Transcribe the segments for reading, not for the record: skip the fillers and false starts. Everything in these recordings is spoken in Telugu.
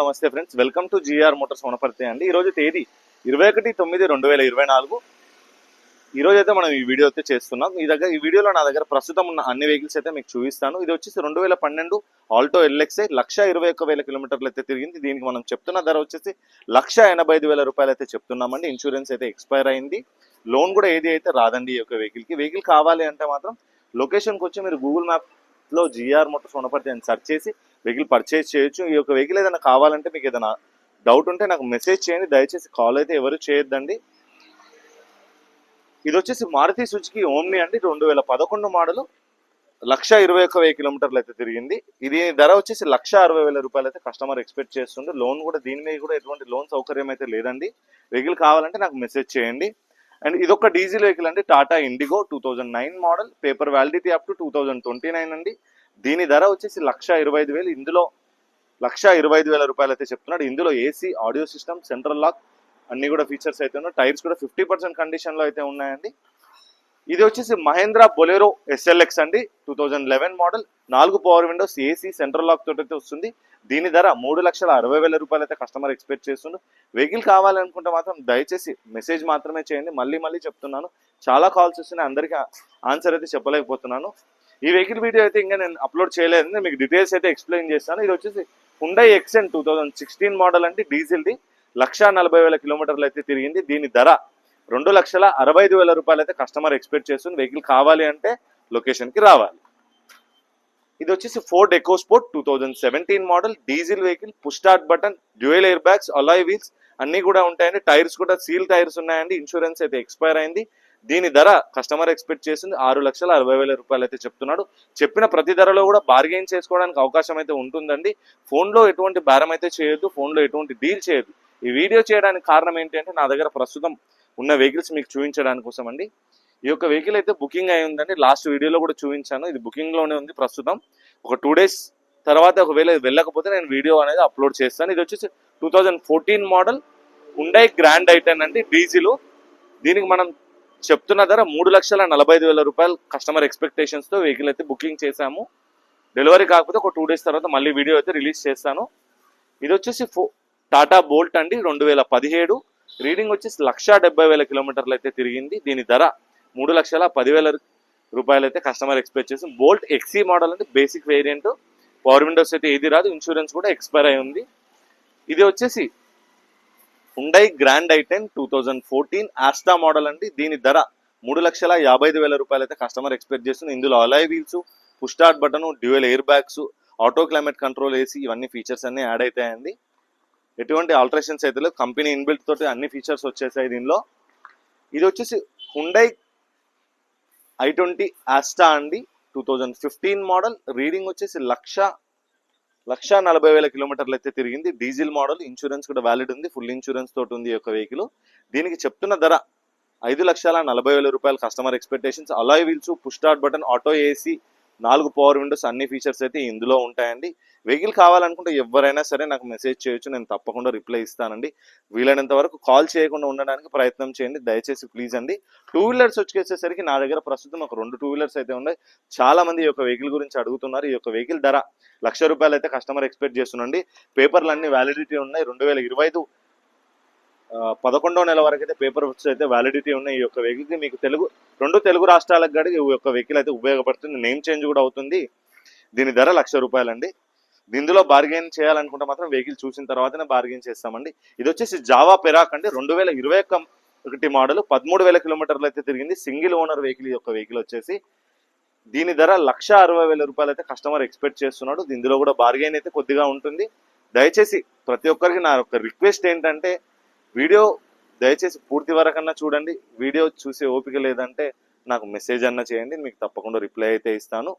నమస్తే friends, welcome to GR Motors Wanaparthy అండి. ఈరోజు తేదీ 21/9/2024. ఈరోజు అయితే మనం ఈ వీడియో అయితే చేస్తున్నాం. ఈ వీడియోలో నా దగ్గర ప్రస్తుతం ఉన్న అన్ని వెహికల్స్ అయితే మీకు చూపిస్తాను. ఇది వచ్చేసి 2012 ఆల్టో ఎల్ఎక్స్ఐ 1,21,000 కిలోమీటర్లు అయితే తిరిగింది. దీనికి మనం చెప్తున్న ధర వచ్చేసి 1,85,000 రూపాయలు అయితే చెప్తున్నామండి. ఇన్సూరెన్స్ అయితే ఎక్స్పైర్ అయింది. లోన్ కూడా ఏది అయితే రాదండి. ఈ యొక్క వెహికల్ కావాలి అంటే మాత్రం లొకేషన్కి వచ్చి మీరు గూగుల్ మ్యాప్లో జిఆర్ మోటార్స్ వనపర్తి అని సెర్చ్ చేసి వెహికల్ పర్చేజ్ చేయొచ్చు. ఈ యొక్క వెహికల్ ఏదైనా కావాలంటే మీకు ఏదైనా డౌట్ ఉంటే నాకు మెసేజ్ చేయండి. దయచేసి కాల్ అయితే ఎవరు చేయొద్దండి. ఇది వచ్చేసి మారుతి సుజుకి ఓమ్ని అండి. 2011 మోడల్ 1,21,000 కిలోమీటర్లు అయితే తిరిగింది. ఇది ధర వచ్చేసి 1,60,000 రూపాయలు అయితే కస్టమర్ ఎక్స్పెక్ట్ చేస్తుంది. లోన్ కూడా దీని మీద కూడా ఎటువంటి లోన్ సౌకర్యం అయితే లేదండి. వెహికల్ కావాలంటే నాకు మెసేజ్ చేయండి. అండ్ ఇదొక డీజిల్ వెహికల్ అండి. Tata IndiGo 2009 model, paper validity up to 2029 అండి. దీని ధర వచ్చేసి 1,25,000. ఇందులో 1,25,000 రూపాయలు అయితే చెప్తున్నాడు. ఇందులో AC, audio system, central lock అన్ని కూడా ఫీచర్స్ అయితే ఉన్నాయి. టైర్స్ కూడా 50% కండిషన్లో అయితే ఉన్నాయండి. ఇది వచ్చేసి మహేంద్ర బొలెరో ఎస్ఎల్ఎక్స్ అండి. 2011 model, 4 power windows, AC, central lock తోటి అయితే వస్తుంది. దీని ధర 3,60,000 రూపాయలు అయితే కస్టమర్ ఎక్స్పెక్ట్ చేస్తుంది. వెహికల్ కావాలనుకుంటే మాత్రం దయచేసి మెసేజ్ మాత్రమే చేయండి. మళ్ళీ చెప్తున్నాను, చాలా కాల్స్ వస్తున్నాయి, అందరికీ ఆన్సర్ అయితే చెప్పలేకపోతున్నాను. ఈ వెహికల్ వీడియో అయితే ఇంకా నేను అప్లోడ్ చేయలేదు, మీకు డీటెయిల్స్ అయితే ఎక్స్ప్లెయిన్ చేస్తాను. ఇది వచ్చేసి హుండై ఎక్సెంట్ 2016 మోడల్ అండి. డీజిల్ది 1,40,000 కిలోమీటర్లు అయితే తిరిగింది. దీని ధర 2,65,000 రూపాయలు అయితే కస్టమర్ ఎక్స్పెక్ట్ చేస్తుంది. వెహికల్ కావాలి అంటే లొకేషన్కి రావాలి. ఇది వచ్చేసి Ford EcoSport 2017 model, diesel vehicle, push start button, dual air bags, alloy wheels అన్ని కూడా ఉంటాయండి. టైర్స్ కూడా సీల్ టైర్స్ ఉన్నాయండి. ఇన్సూరెన్స్ అయితే ఎక్స్పైర్ అయింది. దీని ధర కస్టమర్ ఎక్స్పెక్ట్ చేసింది 6,60,000 రూపాయలు అయితే చెప్తున్నాడు. చెప్పిన ప్రతి ధరలో కూడా బార్గెయిన్ చేసుకోవడానికి అవకాశం అయితే ఉంటుందండి. ఫోన్లో ఎటువంటి బేరం అయితే చేయొద్దు, ఫోన్లో ఎటువంటి డీల్ చేయొద్దు. ఈ వీడియో చేయడానికి కారణం ఏంటి అంటే నా దగ్గర ప్రస్తుతం ఉన్న వెహికల్స్ మీకు చూపించడానికి కోసం అండి. ఈ యొక్క వెహికల్ అయితే బుకింగ్ అయి ఉందండి. లాస్ట్ వీడియోలో కూడా చూపించాను. ఇది బుకింగ్లోనే ఉంది ప్రస్తుతం. ఒక 2 డేస్ తర్వాత ఒకవేళ వెళ్ళకపోతే నేను వీడియో అనేది అప్లోడ్ చేస్తాను. ఇది వచ్చేసి 2014 మోడల్ హుండై గ్రాండ్ ఐటెన్ అండి, డీజిల్. దీనికి మనం చెప్తున్న ధర 3,45,000 రూపాయలు కస్టమర్ ఎక్స్పెక్టేషన్స్తో వెహికల్ అయితే బుకింగ్ చేశాము. డెలివరీ కాకపోతే ఒక 2 డేస్ తర్వాత మళ్ళీ వీడియో అయితే రిలీజ్ చేస్తాను. ఇది వచ్చేసి టాటా బోల్ట్ అండి. 2017 రీడింగ్ వచ్చేసి 1,70,000 కిలోమీటర్లు అయితే తిరిగింది. దీని ధర 3,10,000 రూపాయలు అయితే కస్టమర్ ఎక్స్పెక్ట్ చేసింది. బోల్ట్ ఎక్సీ మోడల్ అంటే బేసిక్ వేరియంట్, పవర్ విండోస్ అయితే ఏది రాదు. ఇన్సూరెన్స్ కూడా ఎక్స్పైర్ అయి ఉంది. ఇది వచ్చేసి Hyundai Grand i ten 2014 Asta model అండి. దీని ధర 3,55,000 రూపాయలు అయితే కస్టమర్ ఎక్స్పెక్ట్ చేస్తుంది. ఇందులో alloy wheels, push start button, dual air bags, auto climate control, AC ఇవన్నీ ఫీచర్స్ అన్ని యాడ్ అవుతాయండి. ఎటువంటి ఆల్టరేషన్స్ అయితే లేవు. కంపెనీ ఇన్బిల్ట్ తోటి అన్ని ఫీచర్స్ వచ్చేసాయి దీనిలో. ఇది వచ్చేసి హుండై i20 ఆస్టా అండి. 2015 మోడల్, రీడింగ్ వచ్చేసి 1,40,000 కిలోమీటర్లు అయితే తిరిగింది. డీజిల్ మోడల్, ఇన్సూరెన్స్ కూడా వ్యాలిడ్ ఉంది, ఫుల్ ఇన్సూరెన్స్ తోటి ఉంది ఈ యొక్క వెహికల్. దీనికి చెప్తున్న ధర 5,40,000 రూపాయలు customer expectations. Alloy wheels, push start button, auto AC, 4 power Windows అన్ని ఫీచర్స్ అయితే ఇందులో ఉంటాయండి. వెహికల్ కావాలనుకుంటే ఎవరైనా సరే నాకు మెసేజ్ చేయొచ్చు, నేను తప్పకుండా రిప్లై ఇస్తానండి. వీలైనంత వరకు కాల్ చేయకుండా ఉండడానికి ప్రయత్నం చేయండి దయచేసి, ప్లీజ్ అండి. 2 వీలర్స్ వచ్చేసేసరికి నా దగ్గర ప్రస్తుతం ఒక 2 2 వీలర్స్ అయితే ఉన్నాయి. చాలా మంది ఈ యొక్క వెహికల్ గురించి అడుగుతున్నారు. ఈ యొక్క వెహికల్ ధర 1,00,000 రూపాయలు అయితే కస్టమర్ ఎక్స్పెక్ట్ చేస్తున్నాండి. పేపర్లు అన్ని వ్యాలిడిటీ ఉన్నాయి. 2025 11వ నెల వరకు అయితే పేపర్ అయితే వ్యాలిడిటీ ఉన్నాయి. ఈ యొక్క వెహికల్కి మీకు 2 తెలుగు రాష్ట్రాలకు కూడా ఈ యొక్క వెహికల్ అయితే ఉపయోగపడుతుంది. నేమ్ చేంజ్ కూడా అవుతుంది. దీని ధర 1,00,000 రూపాయలు అండి. దీనిలో బార్గెన్ చేయాలనుకుంటే మాత్రం వెహికల్ చూసిన తర్వాతనే బార్గెన్ చేస్తామండి. ఇది వచ్చేసి జావా పెరాక్ అండి. 2021 మోడల్, 13,000 కిలోమీటర్లు అయితే తిరిగింది. సింగిల్ ఓనర్ వెహికల్ ఈ యొక్క వెహికల్ వచ్చేసి. దీని ధర 1,60,000 రూపాయలు అయితే కస్టమర్ ఎక్స్పెక్ట్ చేస్తున్నాడు. ఇందులో కూడా బార్గెన్ అయితే కొద్దిగా ఉంటుంది. దయచేసి ప్రతి ఒక్కరికి నా యొక్క రిక్వెస్ట్ ఏంటంటే వీడియో దయచేసి పూర్తి వరకన్నా చూడండి. వీడియో చూసే ఓపిక లేదంటే నాకు మెసేజ్ అన్నా చేయండి, మీకు తప్పకుండా రిప్లై అయితే ఇస్తాను.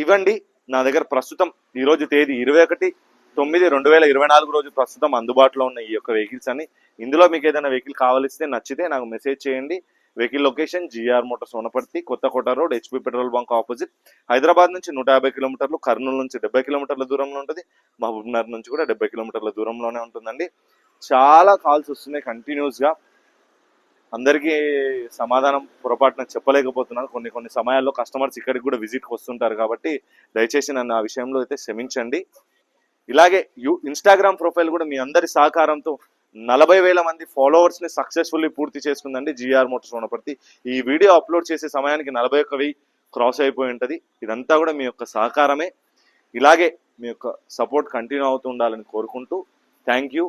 ఇవ్వండి నా దగ్గర ప్రస్తుతం ఈరోజు తేదీ 21/9/2024 రోజు ప్రస్తుతం అందుబాటులో ఉన్న ఈ యొక్క వెహికల్స్ అని. ఇందులో మీకు ఏదైనా వెహికల్ కావాలిస్తే నచ్చితే నాకు మెసేజ్ చేయండి. Vehicle location GR Motors Wanaparthy, Kothakota road, HP petrol bunk opposite, Hyderabad నుంచి 150 కిలోమీటర్లు, కర్నూలు నుంచి 70 కిలోమీటర్ల దూరంలో ఉంటుంది, మహబూబ్నగర్ నుంచి కూడా 70 కిలోమీటర్ల దూరంలోనే ఉంటుందండి. చాలా కాల్స్ వస్తున్నాయి కంటిన్యూస్గా. అందరికీ సమాధానం పొరపాటున చెప్పలేకపోతున్నాను. కొన్ని సమయాల్లో కస్టమర్స్ ఇక్కడికి కూడా విజిట్కి వస్తుంటారు కాబట్టి దయచేసి నన్ను ఆ విషయంలో అయితే క్షమించండి. ఇలాగే ఇన్స్టాగ్రామ్ ప్రొఫైల్ కూడా మీ అందరి సహకారంతో 40,000 మంది ఫాలోవర్స్ ని సక్సెస్ఫుల్లీ పూర్తి చేసుకుందండి జిఆర్ మోటార్స్ వనపర్తి. ఈ వీడియో అప్లోడ్ చేసే సమయానికి 41,000 క్రాస్ అయిపోయి ఉంటది. ఇదంతా కూడా మీ యొక్క సహకారమే. ఇలాగే మీ యొక్క సపోర్ట్ కంటిన్యూ అవుతూ ఉండాలని కోరుకుంటూ థ్యాంక్ యూ.